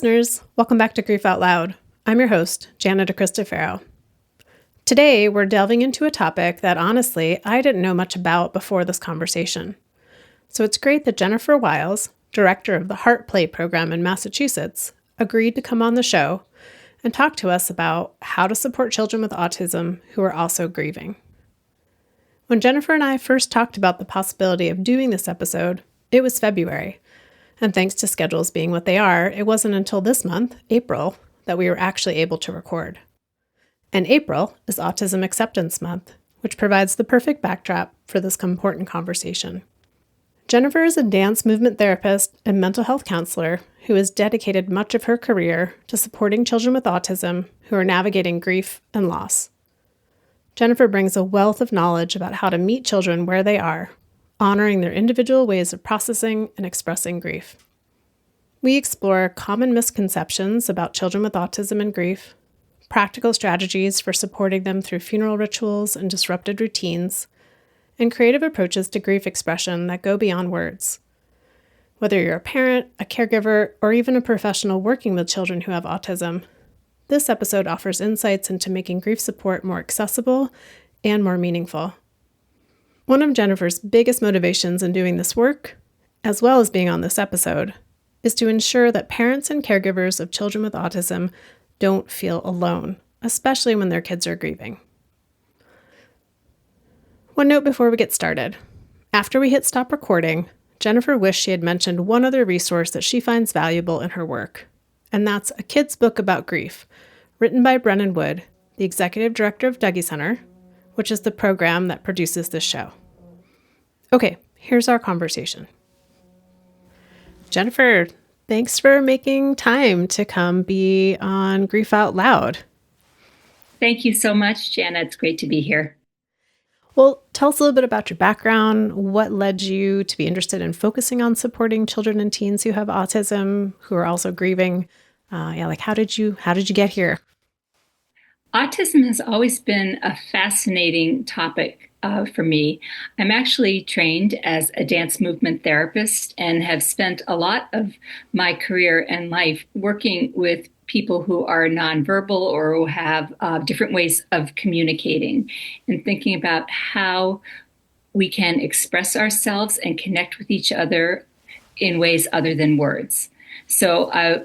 listeners. Welcome back to Grief Out Loud. I'm your host, Jana DeCristofaro. Today, we're delving into a topic that honestly, I didn't know much about before this conversation. So it's great that Jennifer Wiles, director of the HEARTplay Program in Massachusetts, agreed to come on the show and talk to us about how to support children with autism who are also grieving. When Jennifer and I first talked about the possibility of doing this episode, it was February. And thanks to schedules being what they are, it wasn't until this month, April, that we were actually able to record. And April is Autism Acceptance Month, which provides the perfect backdrop for this important conversation. Jennifer is a dance movement therapist and mental health counselor who has dedicated much of her career to supporting children with autism who are navigating grief and loss. Jennifer brings a wealth of knowledge about how to meet children where they are, honoring their individual ways of processing and expressing grief. We explore common misconceptions about children with autism and grief, practical strategies for supporting them through funeral rituals and disrupted routines, and creative approaches to grief expression that go beyond words. Whether you're a parent, a caregiver, or even a professional working with children who have autism, this episode offers insights into making grief support more accessible and more meaningful. One of Jennifer's biggest motivations in doing this work, as well as being on this episode, is to ensure that parents and caregivers of children with autism don't feel alone, especially when their kids are grieving. One note before we get started. After we hit stop recording, Jennifer wished she had mentioned one other resource that she finds valuable in her work, and that's a kid's book about grief, written by Brennan Wood, the executive director of Dougy Center, which is the program that produces this show. Okay, here's our conversation. Jennifer, thanks for making time to come be on Grief Out Loud. Thank you so much, Jana. It's great to be here. Well, tell us a little bit about your background. What led you to be interested in focusing on supporting children and teens who have autism, who are also grieving? How did you get here? Autism has always been a fascinating topic for me. I'm actually trained as a dance movement therapist and have spent a lot of my career and life working with people who are nonverbal or who have different ways of communicating and thinking about how we can express ourselves and connect with each other in ways other than words. So I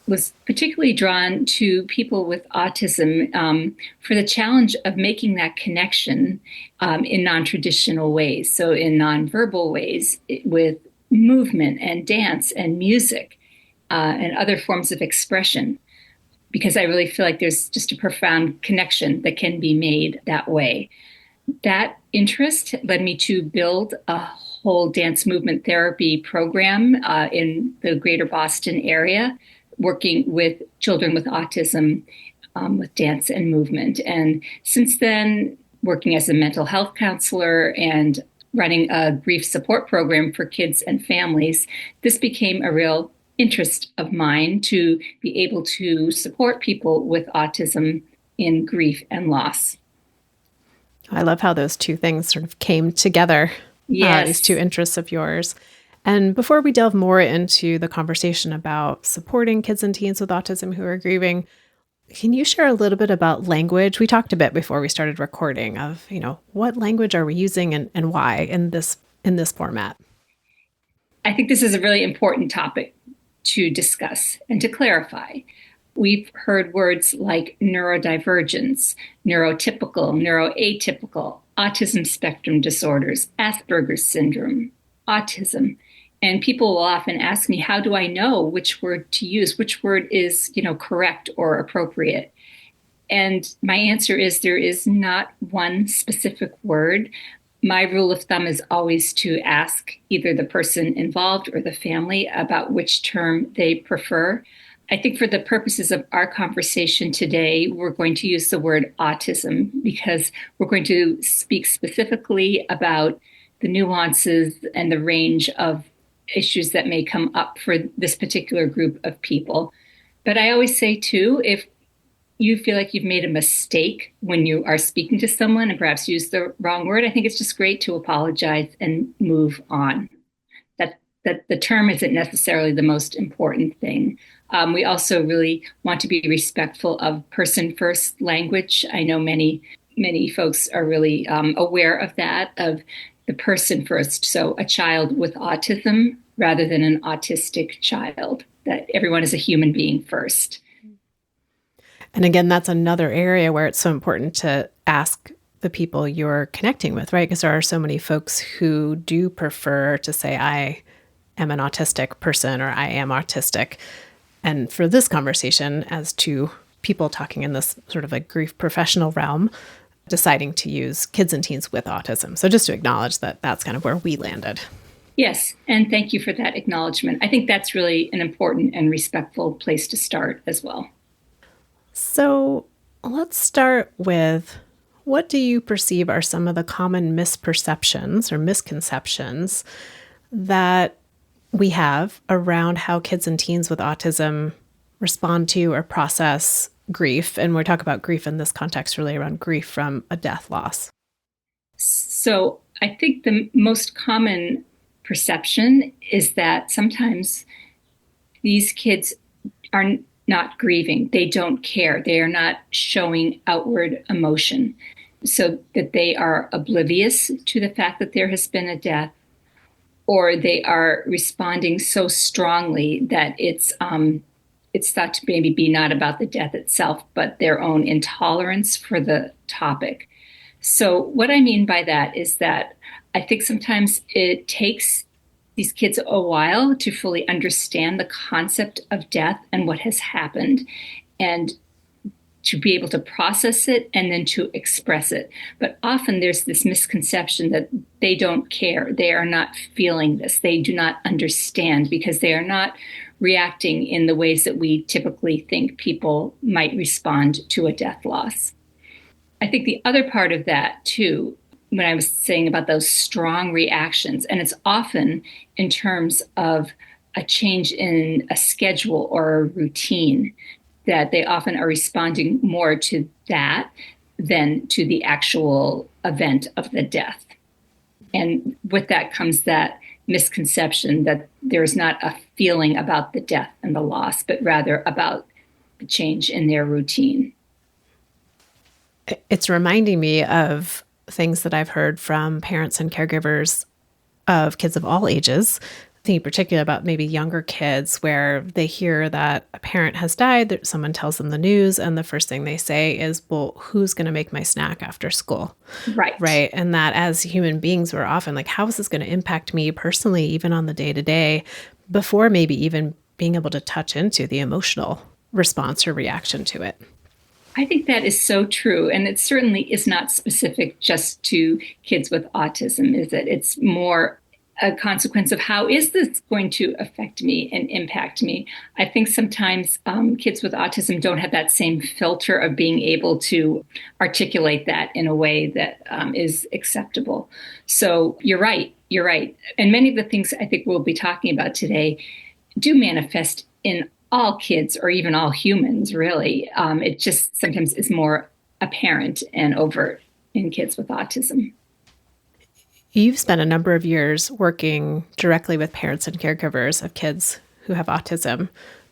was particularly drawn to people with autism for the challenge of making that connection in non-traditional ways. So in nonverbal ways, with movement and dance and music and other forms of expression, because I really feel like there's just a profound connection that can be made that way. That interest led me to build a whole dance movement therapy program in the greater Boston area, working with children with autism with dance and movement. And since then, working as a mental health counselor and running a grief support program for kids and families, this became a real interest of mine to be able to support people with autism in grief and loss. I love how those two things sort of came together, Yes. These two interests of yours. And before we delve more into the conversation about supporting kids and teens with autism who are grieving, can you share a little bit about language? We talked a bit before we started recording of, what language are we using and why in this format? I think this is a really important topic to discuss and to clarify. We've heard words like neurodivergence, neurotypical, neuroatypical, autism spectrum disorders, Asperger's syndrome, autism. And people will often ask me, how do I know which word to use? Which word is, correct or appropriate? And my answer is there is not one specific word. My rule of thumb is always to ask either the person involved or the family about which term they prefer. I think for the purposes of our conversation today, we're going to use the word autism because we're going to speak specifically about the nuances and the range of issues that may come up for this particular group of people. But I always say, too, if you feel like you've made a mistake when you are speaking to someone and perhaps use the wrong word, I think it's just great to apologize and move on. That the term isn't necessarily the most important thing. We also really want to be respectful of person first language. I know many folks are really aware of that, of the person first. So a child with autism rather than an autistic child, that everyone is a human being first. And again, that's another area where it's so important to ask the people you're connecting with, right? Because there are so many folks who do prefer to say, I am an autistic person or I am autistic. And for this conversation, as to people talking in this sort of a grief professional realm, deciding to use kids and teens with autism. So just to acknowledge that that's kind of where we landed. Yes, and thank you for that acknowledgement. I think that's really an important and respectful place to start as well. So let's start with, what do you perceive are some of the common misperceptions or misconceptions that we have around how kids and teens with autism respond to or process grief? And we're talking about grief in this context, really around grief from a death loss. So I think the most common perception is that sometimes these kids are not grieving. They don't care. They are not showing outward emotion, so that they are oblivious to the fact that there has been a death, or they are responding so strongly that it's thought to maybe be not about the death itself, but their own intolerance for the topic. So what I mean by that is that I think sometimes it takes these kids a while to fully understand the concept of death and what has happened, and to be able to process it and then to express it. But often there's this misconception that they don't care. They are not feeling this. They do not understand because they are not reacting in the ways that we typically think people might respond to a death loss. I think the other part of that, too, when I was saying about those strong reactions, and it's often in terms of a change in a schedule or a routine, that they often are responding more to that than to the actual event of the death. And with that comes that misconception that there's not a feeling about the death and the loss, but rather about the change in their routine. It's reminding me of things that I've heard from parents and caregivers of kids of all ages, thinking particularly about maybe younger kids, where they hear that a parent has died, that someone tells them the news, and the first thing they say is, well, who's going to make my snack after school? Right. Right. And that as human beings, we're often like, how is this going to impact me personally, even on the day-to-day, before maybe even being able to touch into the emotional response or reaction to it? I think that is so true. And it certainly is not specific just to kids with autism, is it? It's more a consequence of how is this going to affect me and impact me. I think sometimes kids with autism don't have that same filter of being able to articulate that in a way that is acceptable. So you're right. You're right. And many of the things I think we'll be talking about today do manifest in all kids or even all humans, really. It just sometimes is more apparent and overt in kids with autism. You've spent a number of years working directly with parents and caregivers of kids who have autism.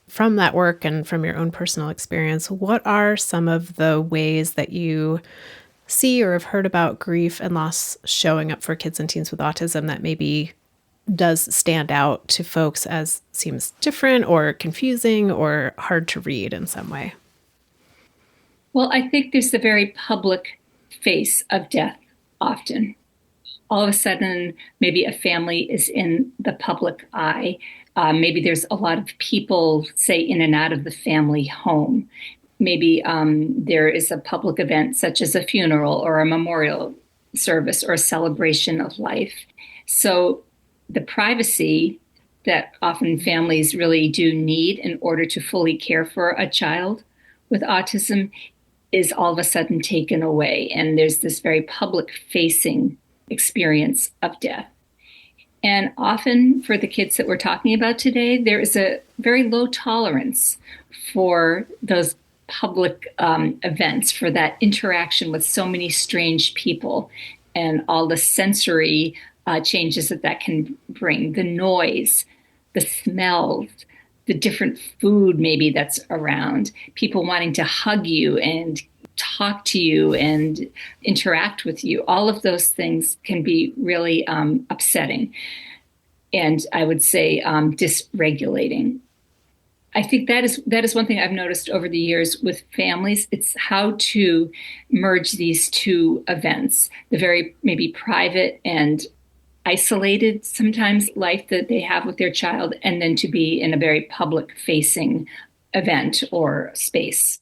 From that work and from your own personal experience, what are some of the ways that you see or have heard about grief and loss showing up for kids and teens with autism that maybe does stand out to folks as seems different or confusing or hard to read in some way? Well, I think there's the very public face of death often. All of a sudden, maybe a family is in the public eye. Maybe there's a lot of people, say, in and out of the family home. Maybe there is a public event such as a funeral or a memorial service or a celebration of life. So the privacy that often families really do need in order to fully care for a child with autism is all of a sudden taken away. And there's this very public facing experience of death. And often for the kids that we're talking about today, there is a very low tolerance for those public events, for that interaction with so many strange people and all the sensory changes that can bring, the noise, the smells, the different food maybe that's around, people wanting to hug you and talk to you and interact with you. All of those things can be really upsetting. And I would say dysregulating. I think that is one thing I've noticed over the years with families. It's how to merge these two events, the very maybe private and isolated sometimes life that they have with their child, and then to be in a very public facing event or space.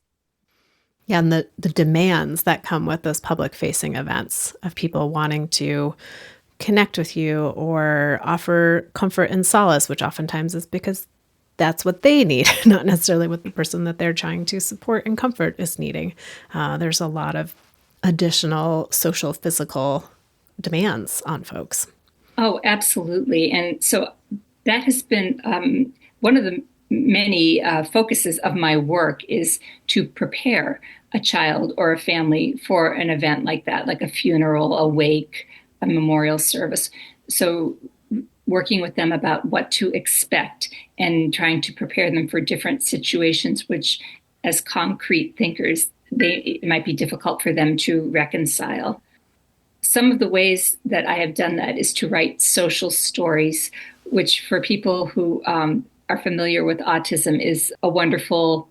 Yeah, and the demands that come with those public facing events of people wanting to connect with you or offer comfort and solace, which oftentimes is because that's what they need, not necessarily what the person that they're trying to support and comfort is needing. There's a lot of additional social, physical demands on folks. Oh, absolutely. And so that has been one of the many focuses of my work is to prepare a child or a family for an event like that, like a funeral, a wake, a memorial service. So working with them about what to expect and trying to prepare them for different situations, which as concrete thinkers, it might be difficult for them to reconcile. Some of the ways that I have done that is to write social stories, which for people who are familiar with autism is a wonderful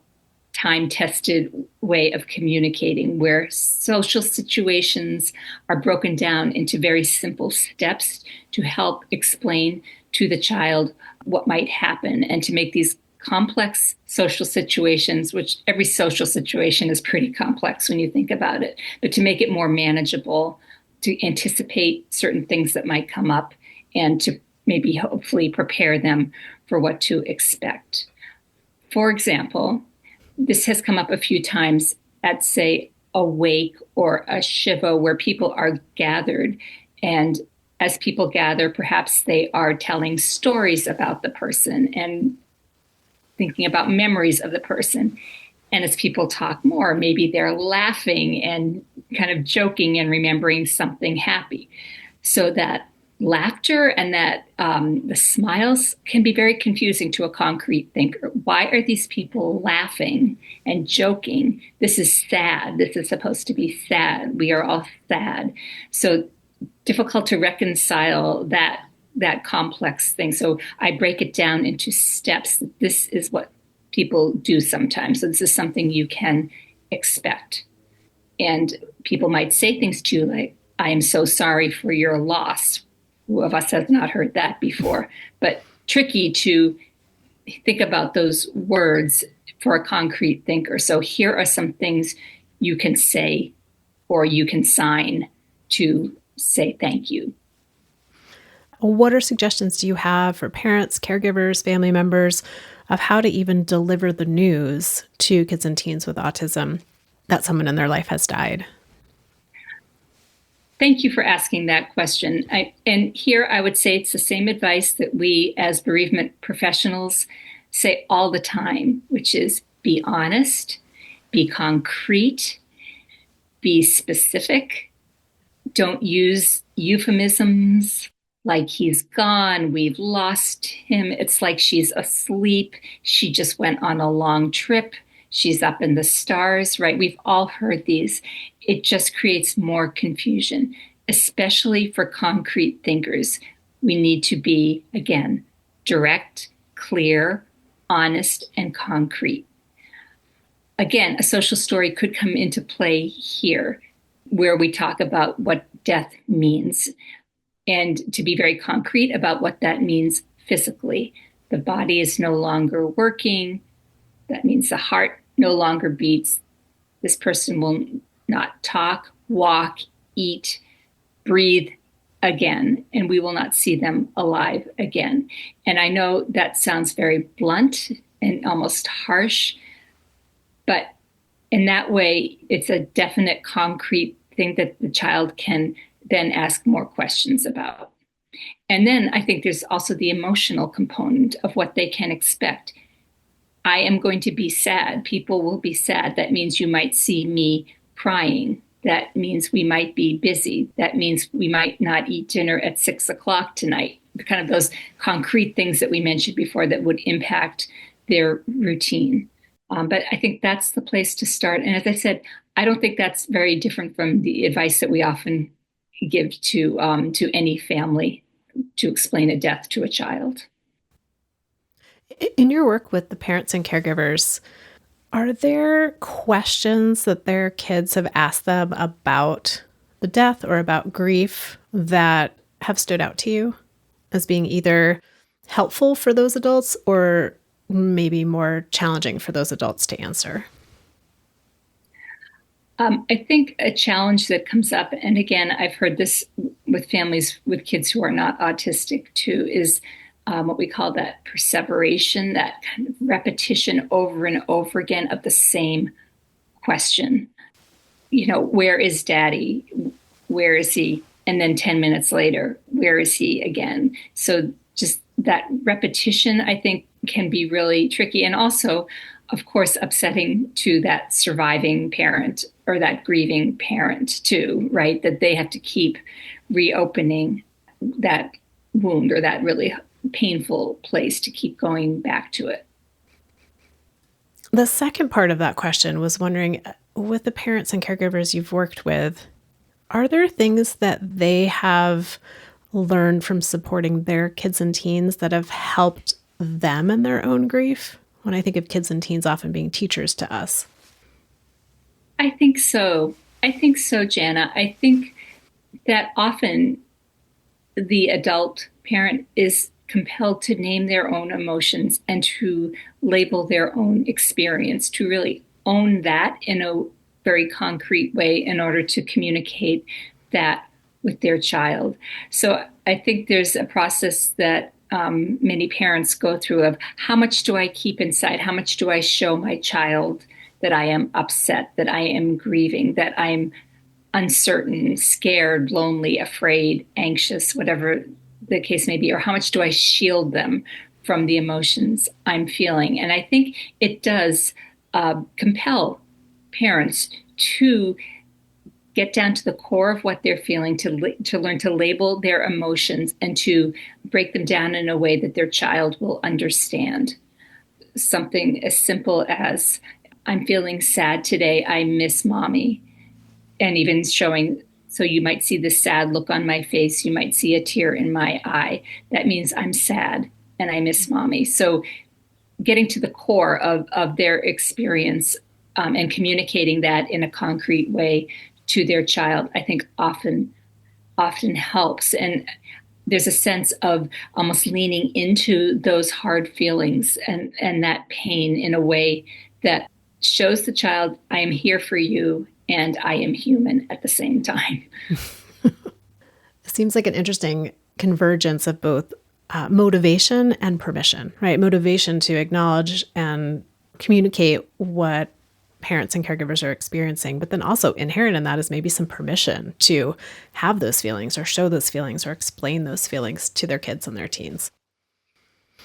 time-tested way of communicating, where social situations are broken down into very simple steps to help explain to the child what might happen and to make these complex social situations, which every social situation is pretty complex when you think about it, but to make it more manageable, to anticipate certain things that might come up and to maybe hopefully prepare them for what to expect. For example, this has come up a few times at, say, a wake or a shiva where people are gathered. And as people gather, perhaps they are telling stories about the person and thinking about memories of the person. And as people talk more, maybe they're laughing and kind of joking and remembering something happy. So that laughter and that the smiles can be very confusing to a concrete thinker. Why are these people laughing and joking? This is sad. This is supposed to be sad. We are all sad. So difficult to reconcile that complex thing. So I break it down into steps. This is what people do sometimes. So this is something you can expect. And people might say things to you like, I am so sorry for your loss. Who of us has not heard that before? But tricky to think about those words for a concrete thinker. So here are some things you can say or you can sign to say thank you. What are suggestions do you have for parents, caregivers, family members of how to even deliver the news to kids and teens with autism that someone in their life has died? Thank you for asking that question. And here I would say it's the same advice that we as bereavement professionals say all the time, which is be honest, be concrete, be specific. Don't use euphemisms like he's gone, we've lost him. It's like she's asleep. She just went on a long trip. She's up in the stars, right? We've all heard these. It just creates more confusion, especially for concrete thinkers. We need to be, again, direct, clear, honest, and concrete. Again, a social story could come into play here, where we talk about what death means, and to be very concrete about what that means physically. The body is no longer working. That means the heart no longer beats. This person will not talk, walk, eat, breathe again, and we will not see them alive again. And I know that sounds very blunt and almost harsh, but in that way, it's a definite, concrete thing that the child can then ask more questions about. And then I think there's also the emotional component of what they can expect. I am going to be sad. People will be sad. That means you might see me crying. That means we might be busy. That means we might not eat dinner at 6 o'clock tonight. Kind of those concrete things that we mentioned before that would impact their routine. But I think that's the place to start. And as I said, I don't think that's very different from the advice that we often give to any family to explain a death to a child. In your work with the parents and caregivers, are there questions that their kids have asked them about the death or about grief that have stood out to you as being either helpful for those adults or maybe more challenging for those adults to answer? I think a challenge that comes up, and again, I've heard this with families with kids who are not autistic too, is what we call that perseveration, that kind of repetition over and over again of the same question. Where is daddy? Where is he? And then 10 minutes later, where is he again? So just that repetition, I think, can be really tricky. And also, of course, upsetting to that surviving parent or that grieving parent too, right? That they have to keep reopening that wound or that really painful place to keep going back to it. The second part of that question was wondering, with the parents and caregivers you've worked with, are there things that they have learned from supporting their kids and teens that have helped them in their own grief? When I think of kids and teens often being teachers to us. I think so. Jana. I think that often the adult parent is compelled to name their own emotions and to label their own experience, to really own that in a very concrete way in order to communicate that with their child. So I think there's a process that many parents go through of how much do I keep inside? How much do I show my child that I am upset, that I am grieving, that I'm uncertain, scared, lonely, afraid, anxious, whatever the case may be, or how much do I shield them from the emotions I'm feeling? And I think it does compel parents to get down to the core of what they're feeling, to learn to label their emotions and to break them down in a way that their child will understand. Something as simple as, I'm feeling sad today, I miss mommy. And even showing, so you might see this sad look on my face, you might see a tear in my eye. That means I'm sad and I miss mommy. So getting to the core of their experience and communicating that in a concrete way to their child, I think often helps. And there's a sense of almost leaning into those hard feelings and that pain in a way that shows the child, I am here for you and I am human at the same time. It seems like an interesting convergence of both motivation and permission, right? Motivation to acknowledge and communicate what parents and caregivers are experiencing, but then also inherent in that is maybe some permission to have those feelings or show those feelings or explain those feelings to their kids and their teens.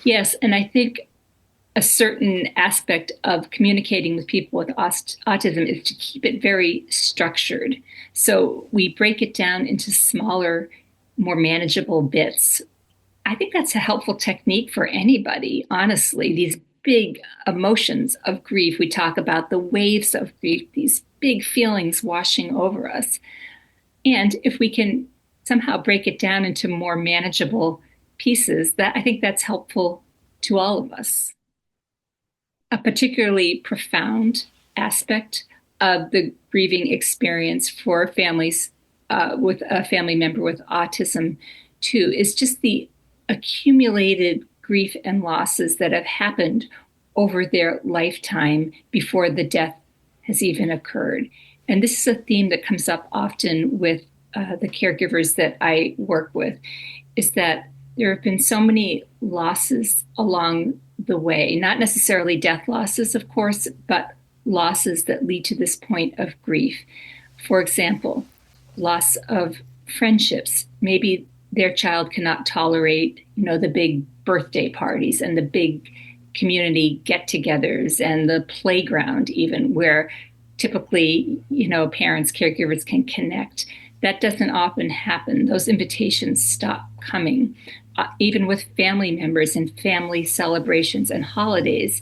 Yes, and I think a certain aspect of communicating with people with autism is to keep it very structured. So we break it down into smaller, more manageable bits. I think that's a helpful technique for anybody, honestly. These big emotions of grief, we talk about the waves of grief, these big feelings washing over us. And if we can somehow break it down into more manageable pieces, that I think that's helpful to all of us. A particularly profound aspect of the grieving experience for families with a family member with autism too is just the accumulated grief and losses that have happened over their lifetime before the death has even occurred. And this is a theme that comes up often with the caregivers that I work with, is that there have been so many losses along the way, not necessarily death losses, of course, but losses that lead to this point of grief. For example, loss of friendships. Maybe their child cannot tolerate, the big birthday parties and the big community get-togethers and the playground even, where typically, parents, caregivers can connect. that doesn't often happen. Those invitations stop coming, even with family members and family celebrations and holidays.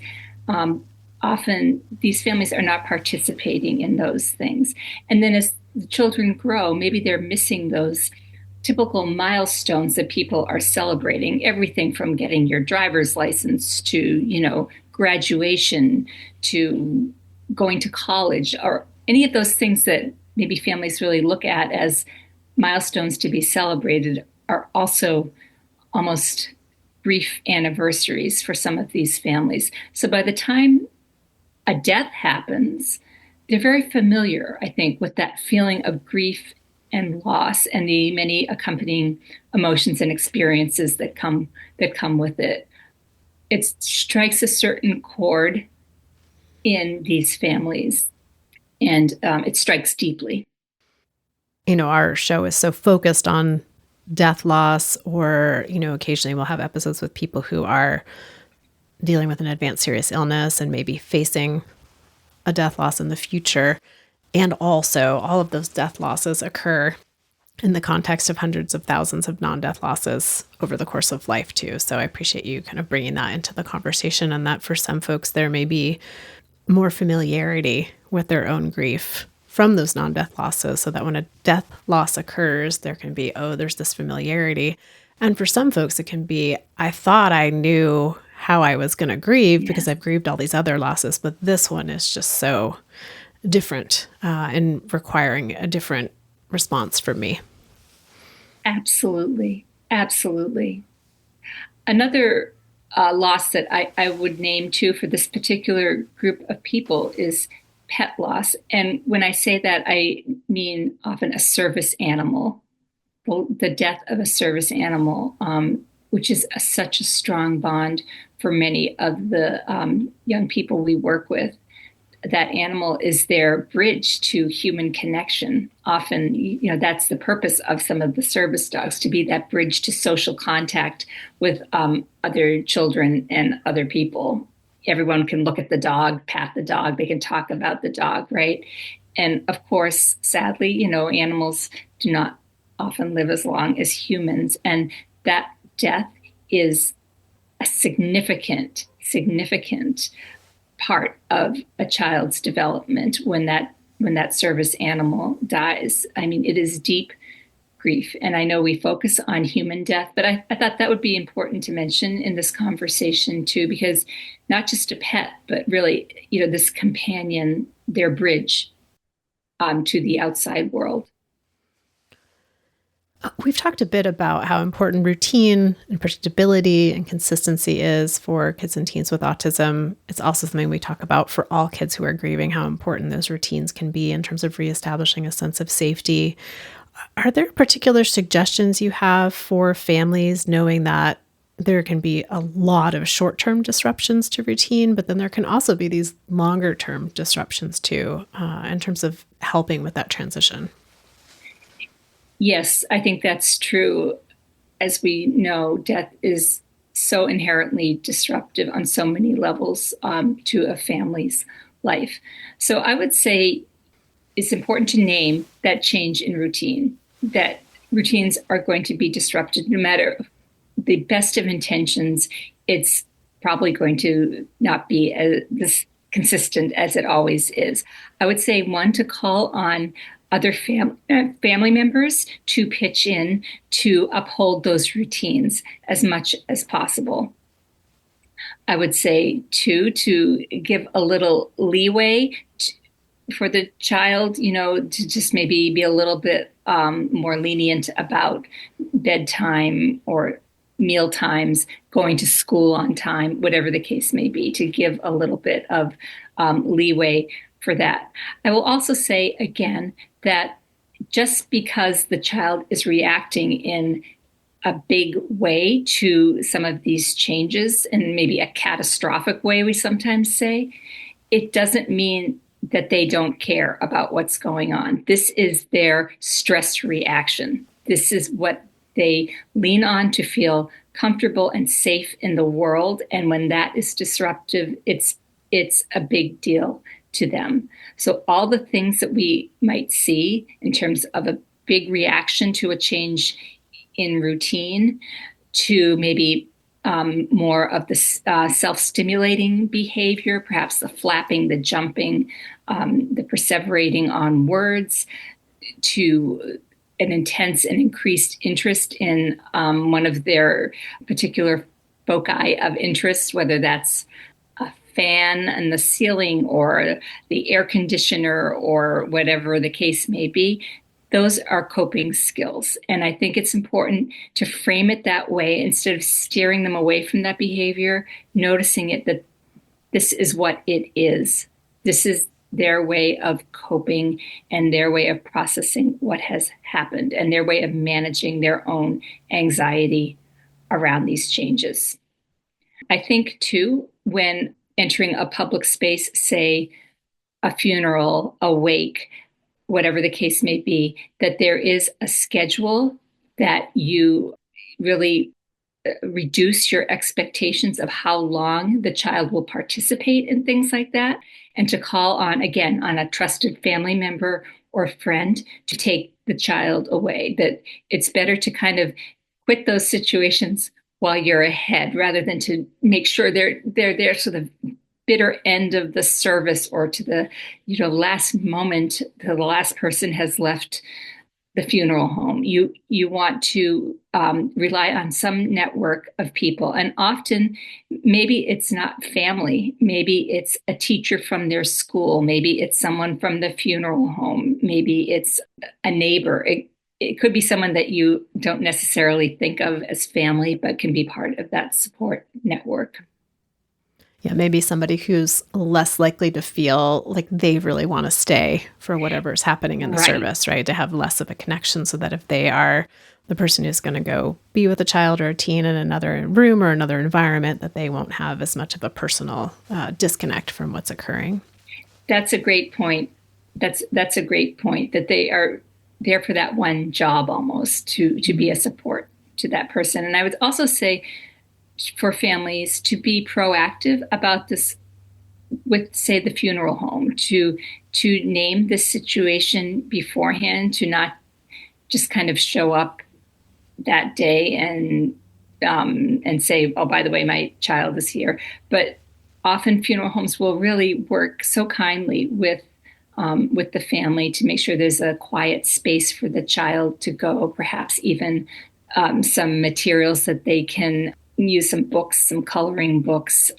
Often these families are not participating in those things. And then as the children grow, maybe they're missing those typical milestones that people are celebrating, everything from getting your driver's license to, graduation to going to college, or any of those things that maybe families really look at as milestones to be celebrated are also almost brief anniversaries for some of these families. So by the time a death happens, they're very familiar, I think, with that feeling of grief and loss and the many accompanying emotions and experiences that come with it. It strikes a certain chord in these families, and it strikes deeply. Our show is so focused on death loss, or, occasionally we'll have episodes with people who are dealing with an advanced serious illness and maybe facing a death loss in the future. And also, all of those death losses occur in the context of hundreds of thousands of non-death losses over the course of life, too. So I appreciate you kind of bringing that into the conversation, and that for some folks, there may be more familiarity with their own grief from those non-death losses, so that when a death loss occurs, there can be, there's this familiarity. And for some folks, it can be, I thought I knew how I was going to grieve because I've grieved all these other losses, but this one is just so different and requiring a different response from me. Absolutely. Absolutely. Another loss that I would name too for this particular group of people is pet loss. And when I say that, I mean often a service animal, the death of a service animal, which is such a strong bond for many of the young people we work with. That animal is their bridge to human connection. Often, that's the purpose of some of the service dogs, to be that bridge to social contact with other children and other people. Everyone can look at the dog, pat the dog, they can talk about the dog, right? And of course, sadly, animals do not often live as long as humans. And that death is a significant part of a child's development when that service animal dies. I mean, it is deep grief. And I know we focus on human death, but I thought that would be important to mention in this conversation too, because not just a pet, but really, this companion, their bridge to the outside world. We've talked a bit about how important routine and predictability and consistency is for kids and teens with autism. It's also something we talk about for all kids who are grieving, how important those routines can be in terms of reestablishing a sense of safety. Are there particular suggestions you have for families, knowing that there can be a lot of short-term disruptions to routine, but then there can also be these longer-term disruptions too, in terms of helping with that transition? Yes, I think that's true. As we know, death is so inherently disruptive on so many levels to a family's life. So I would say it's important to name that change in routine, that routines are going to be disrupted no matter the best of intentions. It's probably going to not be as consistent as it always is. I would say, one, to call on other family members to pitch in to uphold those routines as much as possible. I would say, two, to give a little leeway for the child, to just maybe be a little bit more lenient about bedtime or meal times, going to school on time, whatever the case may be, to give a little bit of leeway for that. I will also say again that just because the child is reacting in a big way to some of these changes, and maybe a catastrophic way, we sometimes say, it doesn't mean that they don't care about what's going on. This is their stress reaction. This is what they lean on to feel comfortable and safe in the world. And when that is disruptive, it's a big deal to them. So all the things that we might see in terms of a big reaction to a change in routine to maybe more of the self-stimulating behavior, perhaps the flapping, the jumping, the perseverating on words, to an intense and increased interest in one of their particular foci of interest, whether that's a fan in the ceiling or the air conditioner or whatever the case may be. Those are coping skills. And I think it's important to frame it that way instead of steering them away from that behavior, noticing it that this is what it is. This is their way of coping and their way of processing what has happened and their way of managing their own anxiety around these changes. I think, too, when entering a public space, say a funeral, a wake, whatever the case may be, that there is a schedule that you really reduce your expectations of how long the child will participate in things like that, and to call on, again, on a trusted family member or friend to take the child away. That it's better to kind of quit those situations while you're ahead rather than to make sure they're there to the bitter end of the service or to the last moment till the last person has left the funeral home. You want to rely on some network of people, and often maybe it's not family, maybe it's a teacher from their school, maybe it's someone from the funeral home, maybe it's a neighbor. It could be someone that you don't necessarily think of as family, but can be part of that support network. Yeah, maybe somebody who's less likely to feel like they really want to stay for whatever's happening in the service, right? To have less of a connection so that if they are the person who's going to go be with a child or a teen in another room or another environment, that they won't have as much of a personal disconnect from what's occurring. That's a great point. That's a great point, that they are there for that one job almost to be a support to that person. And I would also say, for families to be proactive about this with, say, the funeral home, to name this situation beforehand, to not just kind of show up that day and say, oh, by the way, my child is here. But often funeral homes will really work so kindly with the family to make sure there's a quiet space for the child to go, perhaps even some materials that they can use, some books, some coloring books.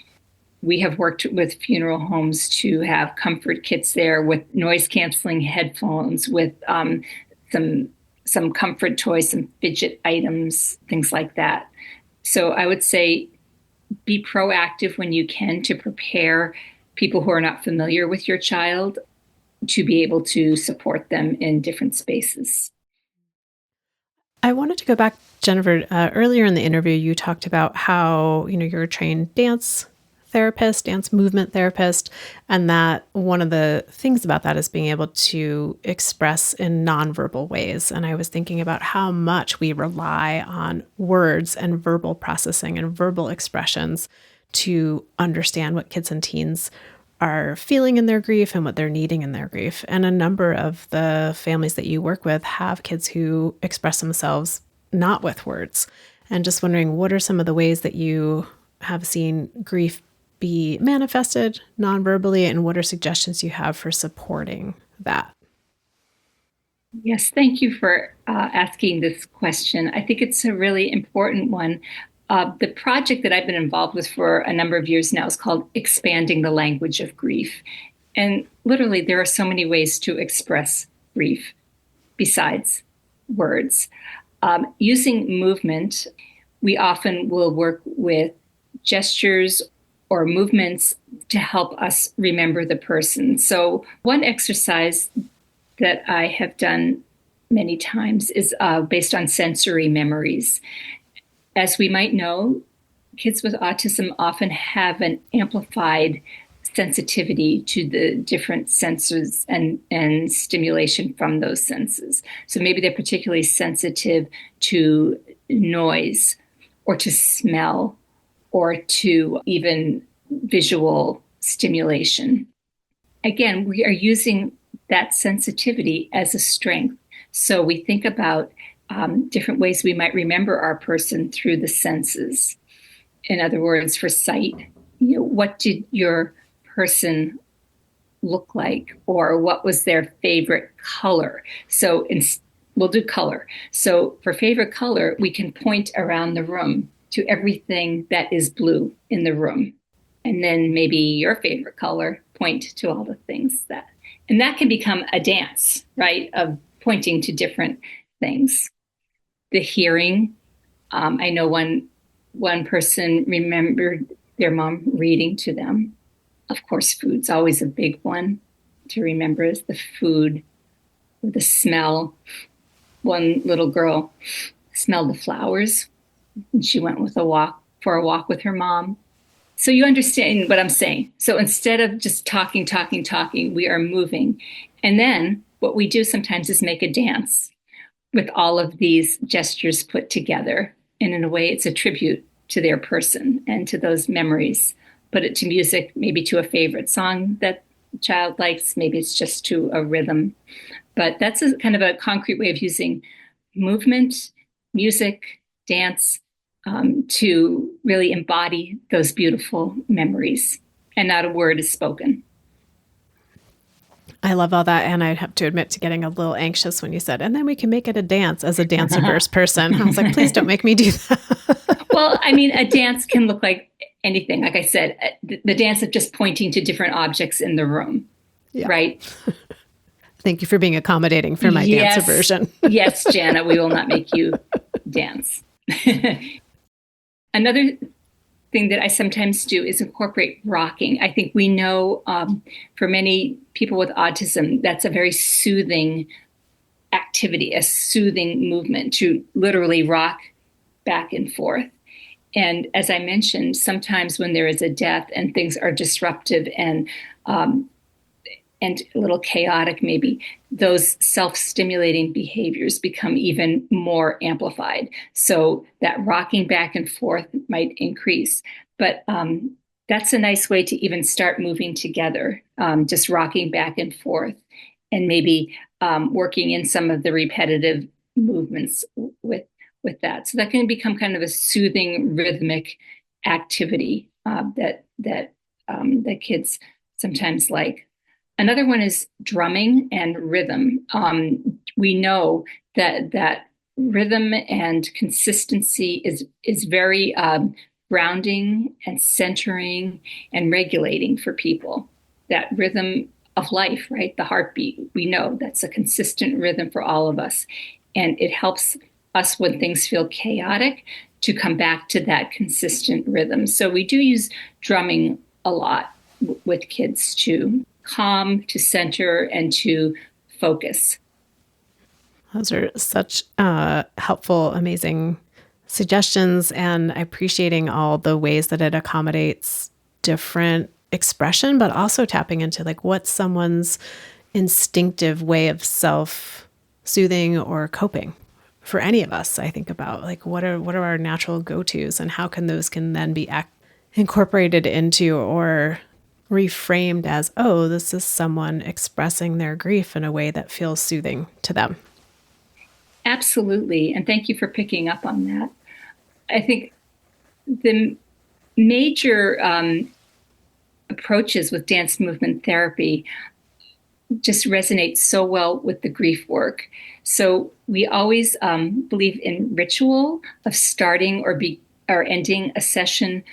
We have worked with funeral homes to have comfort kits there with noise canceling headphones, with some comfort toys, some fidget items, things like that. So I would say be proactive when you can to prepare people who are not familiar with your child to be able to support them in different spaces. I wanted to go back, Jennifer. Earlier in the interview, you talked about how, you're a trained dance therapist, dance movement therapist, and that one of the things about that is being able to express in nonverbal ways. And I was thinking about how much we rely on words and verbal processing and verbal expressions to understand what kids and teens are feeling in their grief and what they're needing in their grief. And a number of the families that you work with have kids who express themselves not with words. And just wondering, what are some of the ways that you have seen grief be manifested non-verbally, and what are suggestions you have for supporting that? Yes, thank you for asking this question. I think it's a really important one. The project that I've been involved with for a number of years now is called Expanding the Language of Grief. And literally, there are so many ways to express grief besides words. Using movement, we often will work with gestures or movements to help us remember the person. So one exercise that I have done many times is based on sensory memories. As we might know, kids with autism often have an amplified sensitivity to the different senses and stimulation from those senses. So maybe they're particularly sensitive to noise or to smell or to even visual stimulation. Again, we are using that sensitivity as a strength So we think about different ways we might remember our person through the senses. In other words, for sight, what did your person look like, or what was their favorite color? So we'll do color. So for favorite color, we can point around the room to everything that is blue in the room. And then maybe your favorite color, point to all the things and that can become a dance, right? Of pointing to different things. The hearing, I know one person remembered their mom reading to them. Of course, food's always a big one to remember, is the food, the smell. One little girl smelled the flowers, and she went for a walk with her mom. So you understand what I'm saying. So instead of just talking, we are moving. And then what we do sometimes is make a dance with all of these gestures put together. And in a way, it's a tribute to their person and to those memories. Put it to music, maybe to a favorite song that the child likes. Maybe it's just to a rhythm. But that's kind of a concrete way of using movement, music, dance, to really embody those beautiful memories. And not a word is spoken. I love all that. And I have to admit to getting a little anxious when you said, and then we can make it a dance, as a dance-averse person. I was like, please don't make me do that. Well, I mean, a dance can look like anything. Like I said, the dance of just pointing to different objects in the room, right? Thank you for being accommodating for my dance aversion. Yes, Jana, we will not make you dance. Another thing that I sometimes do is incorporate rocking. I think we know for many people with autism, that's a very soothing activity, a soothing movement to literally rock back and forth. And as I mentioned, sometimes when there is a death and things are disruptive and a little chaotic, maybe those self-stimulating behaviors become even more amplified. So that rocking back and forth might increase. But that's a nice way to even start moving together, just rocking back and forth, and maybe working in some of the repetitive movements with that. So that can become kind of a soothing, rhythmic activity that kids sometimes like. Another one is drumming and rhythm. We know that rhythm and consistency is very grounding and centering and regulating for people. That rhythm of life, right? The heartbeat. We know that's a consistent rhythm for all of us. And it helps us when things feel chaotic to come back to that consistent rhythm. So we do use drumming a lot with kids to calm, to center, and to focus. Those are such helpful, amazing suggestions, and appreciating all the ways that it accommodates different expression, but also tapping into like what's someone's instinctive way of self-soothing or coping. For any of us, I think about like what are our natural go-tos, and how can those then be incorporated into or reframed as, oh, this is someone expressing their grief in a way that feels soothing to them. Absolutely. And thank you for picking up on that. I think the major approaches with dance movement therapy just resonate so well with the grief work. So we always believe in ritual of starting or ending a session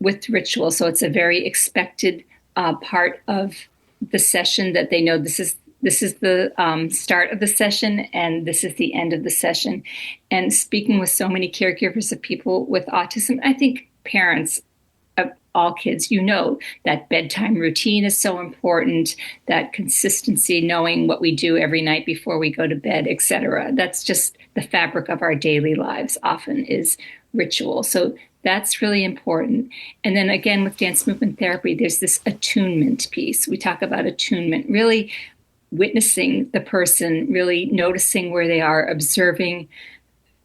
with ritual. So it's a very expected part of the session, that they know this is the start of the session and this is the end of the session. And speaking with so many caregivers of people with autism, I think parents of all kids, that bedtime routine is so important, that consistency, knowing what we do every night before we go to bed, etc. That's just the fabric of our daily lives often is ritual. So that's really important. And then again, with dance movement therapy, there's this attunement piece. We talk about attunement, really witnessing the person, really noticing where they are, observing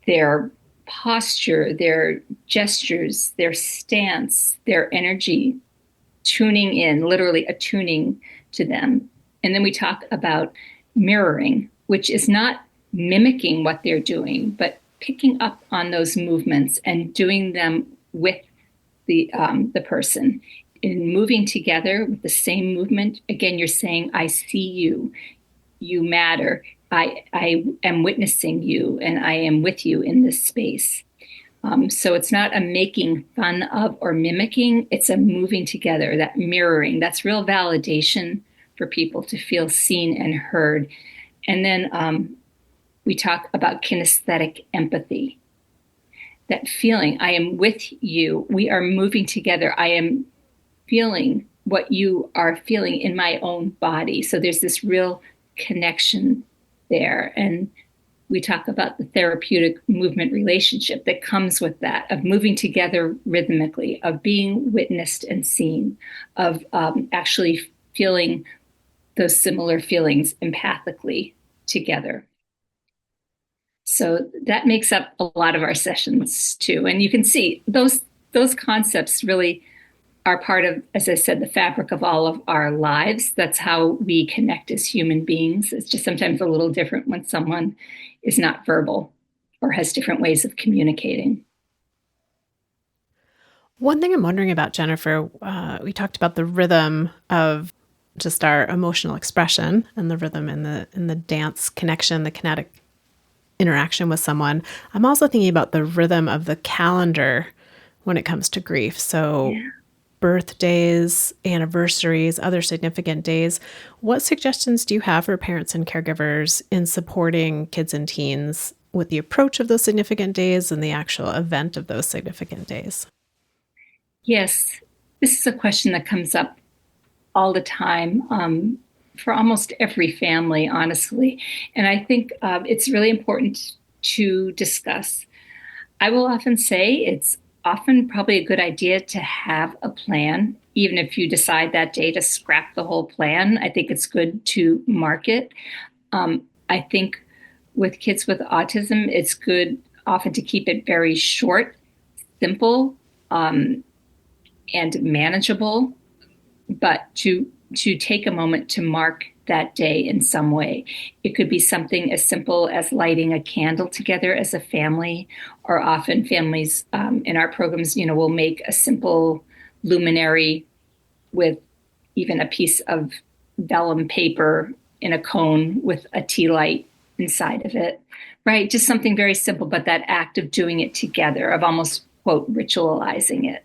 their posture, their gestures, their stance, their energy, tuning in, literally attuning to them. And then we talk about mirroring, which is not mimicking what they're doing, but picking up on those movements and doing them with the person. In moving together with the same movement, again, you're saying, I see you, you matter, I am witnessing you, and I am with you in this space. So it's not a making fun of or mimicking, it's a moving together, that mirroring. That's real validation for people to feel seen and heard. And then we talk about kinesthetic empathy. That feeling, I am with you, we are moving together, I am feeling what you are feeling in my own body. So there's this real connection there. And we talk about the therapeutic movement relationship that comes with that, of moving together rhythmically, of being witnessed and seen, of actually feeling those similar feelings empathically together. So that makes up a lot of our sessions too. And you can see those concepts really are part of, as I said, the fabric of all of our lives. That's how we connect as human beings. It's just sometimes a little different when someone is not verbal or has different ways of communicating. One thing I'm wondering about, Jennifer, we talked about the rhythm of just our emotional expression and the rhythm in the dance connection, the kinetic interaction with someone. I'm also thinking about the rhythm of the calendar when it comes to grief. So birthdays, anniversaries, other significant days. What suggestions do you have for parents and caregivers in supporting kids and teens with the approach of those significant days and the actual event of those significant days? Yes, this is a question that comes up all the time for almost every family, honestly. And I think it's really important to discuss. I will often say it's often probably a good idea to have a plan, even if you decide that day to scrap the whole plan. I think it's good to mark it. I think with kids with autism, it's good often to keep it very short, simple, and manageable, but to take a moment to mark that day in some way. It could be something as simple as lighting a candle together as a family, or often families in our programs, will make a simple luminary with even a piece of vellum paper in a cone with a tea light inside of it, right? Just something very simple, but that act of doing it together, of almost, quote, ritualizing it.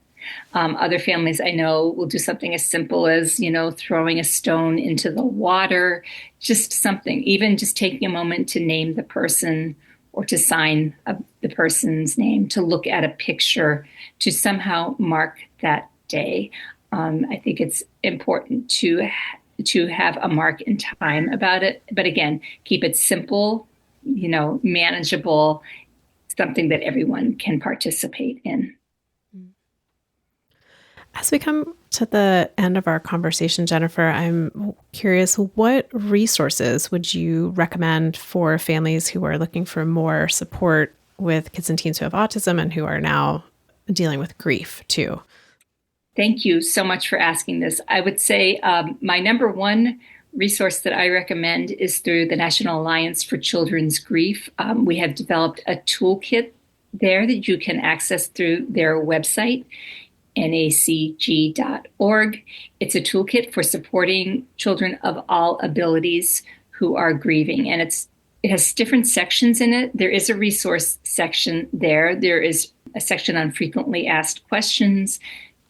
Other families I know will do something as simple as, throwing a stone into the water, just something, even just taking a moment to name the person or to sign the person's name, to look at a picture, to somehow mark that day. I think it's important to have a mark in time about it. But again, keep it simple, manageable, something that everyone can participate in. As we come to the end of our conversation, Jennifer, I'm curious, what resources would you recommend for families who are looking for more support with kids and teens who have autism and who are now dealing with grief too? Thank you so much for asking this. I would say my number one resource that I recommend is through the National Alliance for Children's Grief. We have developed a toolkit there that you can access through their website, nacg.org. It's a toolkit for supporting children of all abilities who are grieving. And it has different sections in it. There is a resource section there. There is a section on frequently asked questions.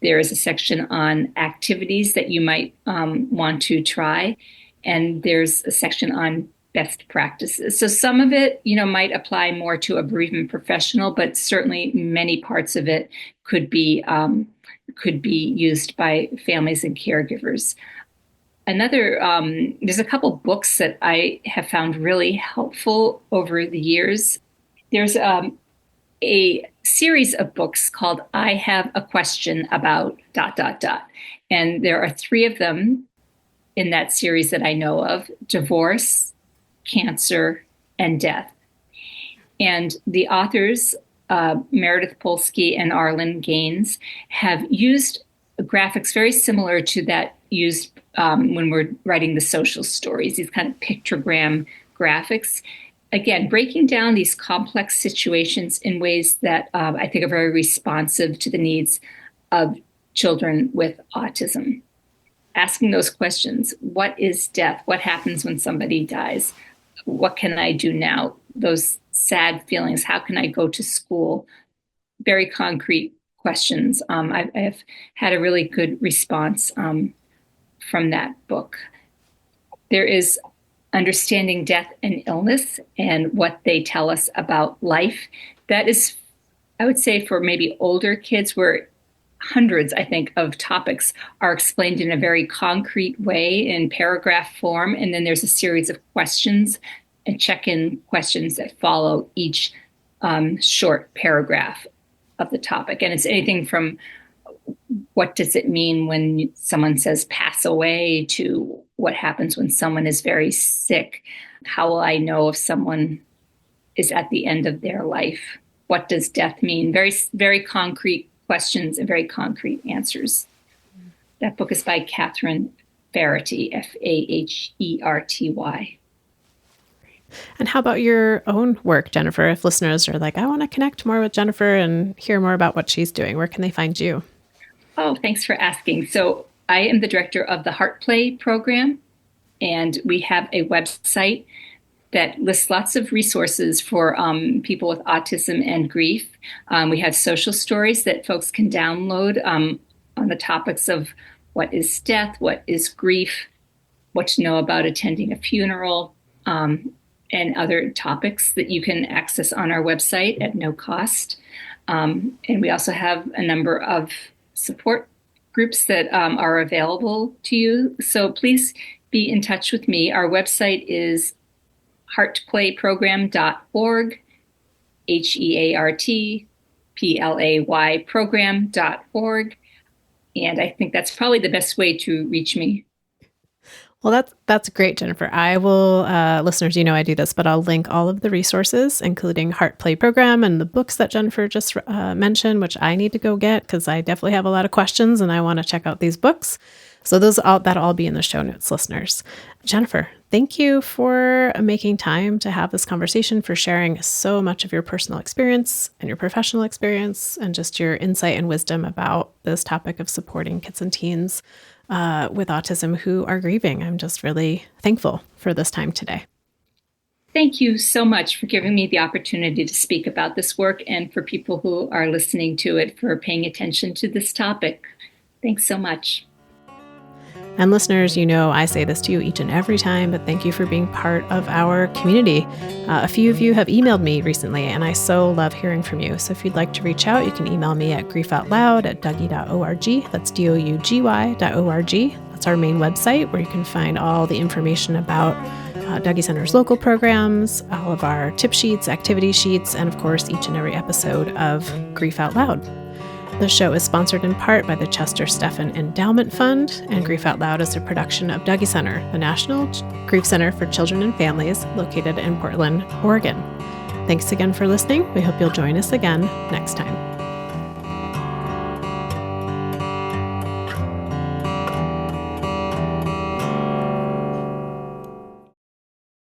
There is a section on activities that you might want to try. And there's a section on best practices. So some of it, might apply more to a bereavement professional, but certainly many parts of it could be used by families and caregivers. There's a couple books that I have found really helpful over the years. There's a series of books called I Have a Question About ... And there are 3 of them in that series that I know of: divorce, cancer, and death. And the authors, Meredith Polsky and Arlen Gaines, have used graphics very similar to that used when we're writing the social stories, these kind of pictogram graphics. again, breaking down these complex situations in ways that I think are very responsive to the needs of children with autism. Asking those questions: what is death? What happens when somebody dies? What can I do now? Those sad feelings. How can I go to school? Very concrete questions. I have had a really good response from that book. There is understanding death and illness and what they tell us about life. That is, I would say, for maybe older kids, where hundreds, I think, of topics are explained in a very concrete way in paragraph form. And then there's a series of questions and check-in questions that follow each short paragraph of the topic. And it's anything from what does it mean when someone says pass away, to what happens when someone is very sick? How will I know if someone is at the end of their life? What does death mean? Very, very concrete questions and very concrete answers. That book is by Catherine Faherty, Faherty. And how about your own work, Jennifer? If listeners are like, I want to connect more with Jennifer and hear more about what she's doing, where can they find you? Oh, thanks for asking. So I am the director of the HEARTplay Program, and we have a website that lists lots of resources for people with autism and grief. We have social stories that folks can download on the topics of what is death, what is grief, what to know about attending a funeral, and other topics that you can access on our website at no cost. And we also have a number of support groups that are available to you. So please be in touch with me. Our website is heartplayprogram.org, HEARTPLAY program.org. And I think that's probably the best way to reach me. Well, that's great, Jennifer. I will, listeners, I do this, but I'll link all of the resources, including HEARTplay Program and the books that Jennifer just mentioned, which I need to go get because I definitely have a lot of questions and I want to check out these books. So that'll all be in the show notes, listeners. Jennifer, thank you for making time to have this conversation, for sharing so much of your personal experience and your professional experience and just your insight and wisdom about this topic of supporting kids and teens with autism who are grieving. I'm just really thankful for this time today. Thank you so much for giving me the opportunity to speak about this work, and for people who are listening to it for paying attention to this topic. Thanks so much. And listeners, I say this to you each and every time, but thank you for being part of our community. A few of you have emailed me recently, and I so love hearing from you. So if you'd like to reach out, you can email me at griefoutloud@dougy.org. That's DOUGY.org. That's our main website where you can find all the information about Dougy Center's local programs, all of our tip sheets, activity sheets, and of course, each and every episode of Grief Out Loud. The show is sponsored in part by the Chester Steffen Endowment Fund, and Grief Out Loud is a production of Dougy Center, the National Grief Center for Children and Families located in Portland, Oregon. Thanks again for listening. We hope you'll join us again next time.